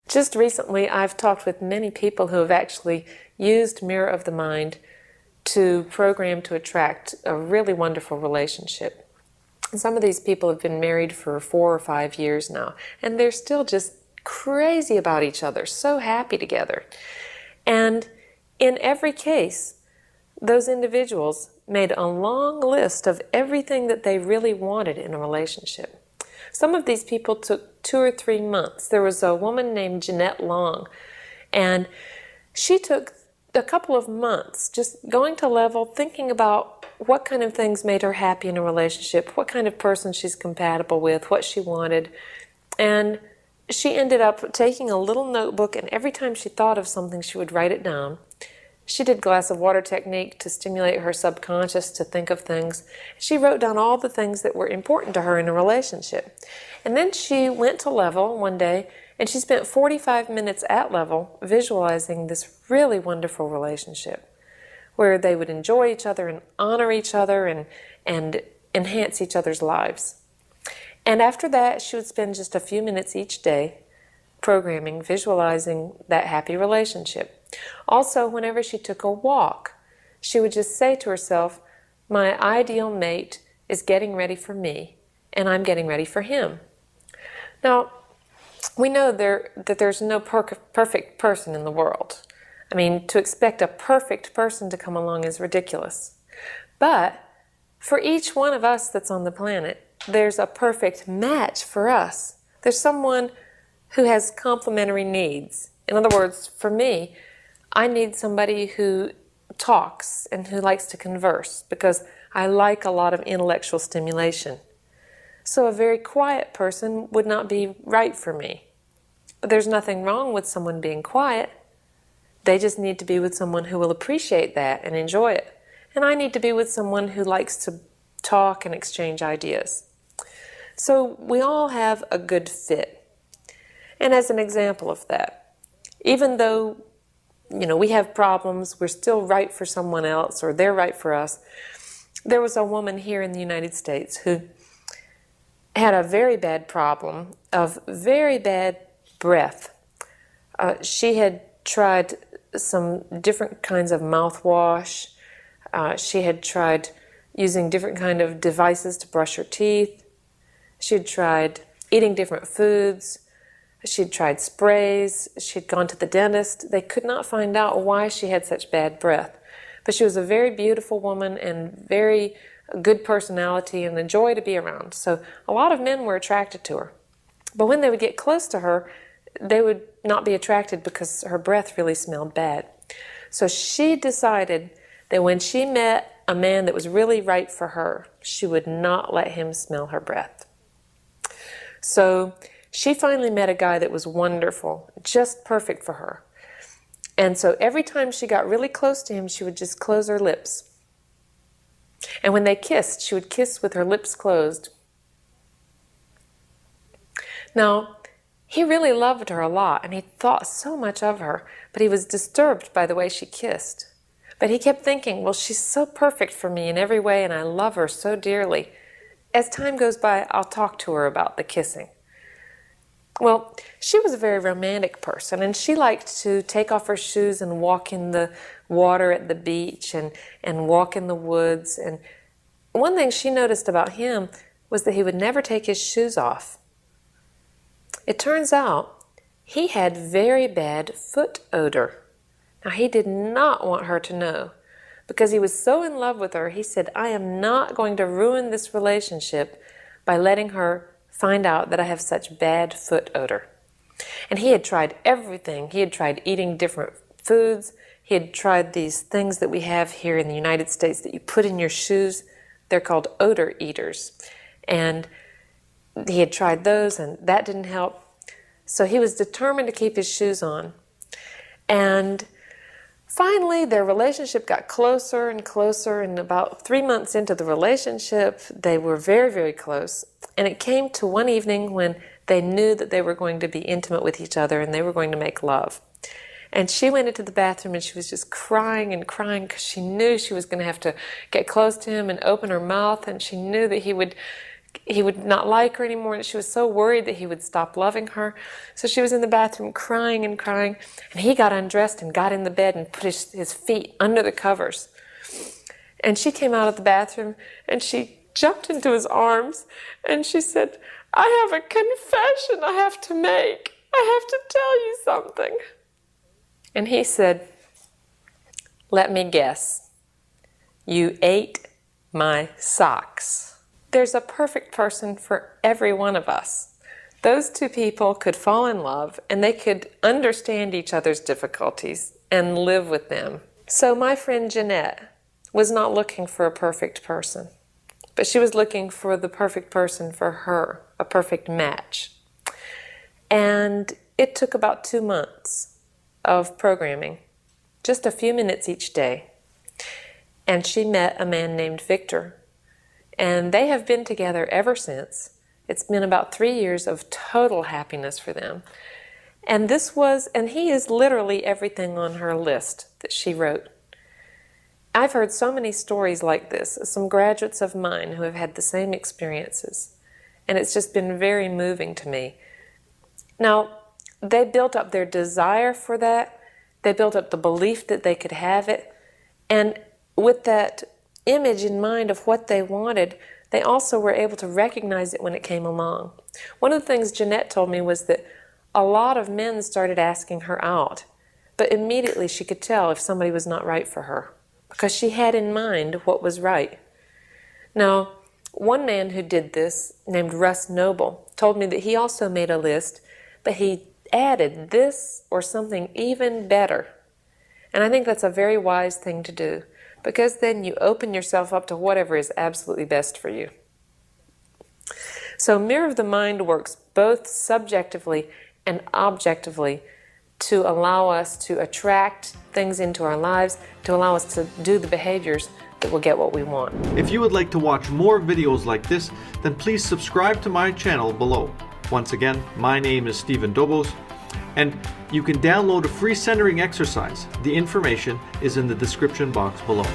Just recently, I've talked with many people who have actually used Mirror of the Mind to program to attract a really wonderful relationship. And some of these people have been married for 4 or 5 years now, and they're still just crazy about each other, so happy together. And in every case, those individuals made a long list of everything that they really wanted in a relationship. Some of these people took 2 or 3 months. There was a woman named Jeanette Long, and she took a couple of months just going to level, thinking about what kind of things made her happy in a relationship, what kind of person she's compatible with, what she wanted. And she ended up taking a little notebook, and every time she thought of something, she would write it down. She did glass of water technique to stimulate her subconscious to think of things. She wrote down all the things that were important to her in a relationship. And then she went to level one day, and she spent 45 minutes at level visualizing this really wonderful relationship where they would enjoy each other and honor each other and enhance each other's lives. And after that, she would spend just a few minutes each day programming, visualizing that happy relationship. Also, whenever she took a walk, she would just say to herself, my ideal mate is getting ready for me, and I'm getting ready for him. Now, we know that there's no perfect person in the world. I mean, to expect a perfect person to come along is ridiculous. But for each one of us that's on the planet, there's a perfect match for us. There's someone who has complementary needs. In other words, for me, I need somebody who talks and who likes to converse because I like a lot of intellectual stimulation. So a very quiet person would not be right for me. But there's nothing wrong with someone being quiet. They just need to be with someone who will appreciate that and enjoy it. And I need to be with someone who likes to talk and exchange ideas. So we all have a good fit. And as an example of that, even though we have problems, we're still right for someone else or they're right for us. There was a woman here in the United States who had a very bad problem of very bad breath. She had tried some different kinds of mouthwash. She had tried using different kind of devices to brush her teeth. She had tried eating different foods. She'd tried sprays. She'd gone to the dentist. They could not find out why she had such bad breath. But she was a very beautiful woman and very good personality and a joy to be around. So a lot of men were attracted to her. But when they would get close to her, they would not be attracted because her breath really smelled bad. So she decided that when she met a man that was really right for her, she would not let him smell her breath. So she finally met a guy that was wonderful, just perfect for her. And so every time she got really close to him, she would just close her lips. And when they kissed, she would kiss with her lips closed. Now, he really loved her a lot, and he thought so much of her, but he was disturbed by the way she kissed. But he kept thinking, well, she's so perfect for me in every way, and I love her so dearly. As time goes by, I'll talk to her about the kissing. Well, she was a very romantic person, and she liked to take off her shoes and walk in the water at the beach and walk in the woods. And one thing she noticed about him was that he would never take his shoes off. It turns out he had very bad foot odor. Now, he did not want her to know. Because he was so in love with her, he said, I am not going to ruin this relationship by letting her find out that I have such bad foot odor. And he had tried everything. He had tried eating different foods. He had tried these things that we have here in the United States that you put in your shoes. They're called odor eaters. And he had tried those, and that didn't help. So he was determined to keep his shoes on. And finally, their relationship got closer and closer, and about 3 months into the relationship, they were very, very close. And it came to one evening when they knew that they were going to be intimate with each other and they were going to make love. And she went into the bathroom and she was just crying and crying because she knew she was going to have to get close to him and open her mouth, and she knew that he would he would not like her anymore, and she was so worried that he would stop loving her. So she was in the bathroom crying and crying, and he got undressed and got in the bed and put his feet under the covers. And she came out of the bathroom, and she jumped into his arms, and she said, "I have a confession I have to make. I have to tell you something." And he said, "Let me guess. You ate my socks." There's a perfect person for every one of us. Those two people could fall in love, and they could understand each other's difficulties and live with them. So my friend Jeanette was not looking for a perfect person, but she was looking for the perfect person for her, a perfect match. And it took about 2 months of programming, just a few minutes each day. And she met a man named Victor. And they have been together ever since. It's been about 3 years of total happiness for them. And he is literally everything on her list that she wrote. I've heard so many stories like this, some graduates of mine who have had the same experiences. And it's just been very moving to me. Now, they built up their desire for that. They built up the belief that they could have it. And with that image in mind of what they wanted, they also were able to recognize it when it came along. One of the things Jeanette told me was that a lot of men started asking her out, but immediately she could tell if somebody was not right for her, because she had in mind what was right. Now, one man who did this, named Russ Noble, told me that he also made a list, but he added this or something even better. And I think that's a very wise thing to do, because then you open yourself up to whatever is absolutely best for you. So Mirror of the Mind works both subjectively and objectively to allow us to attract things into our lives, to allow us to do the behaviors that will get what we want. If you would like to watch more videos like this, then please subscribe to my channel below. Once again, my name is Stephen Dobos, and you can download a free centering exercise. The information is in the description box below.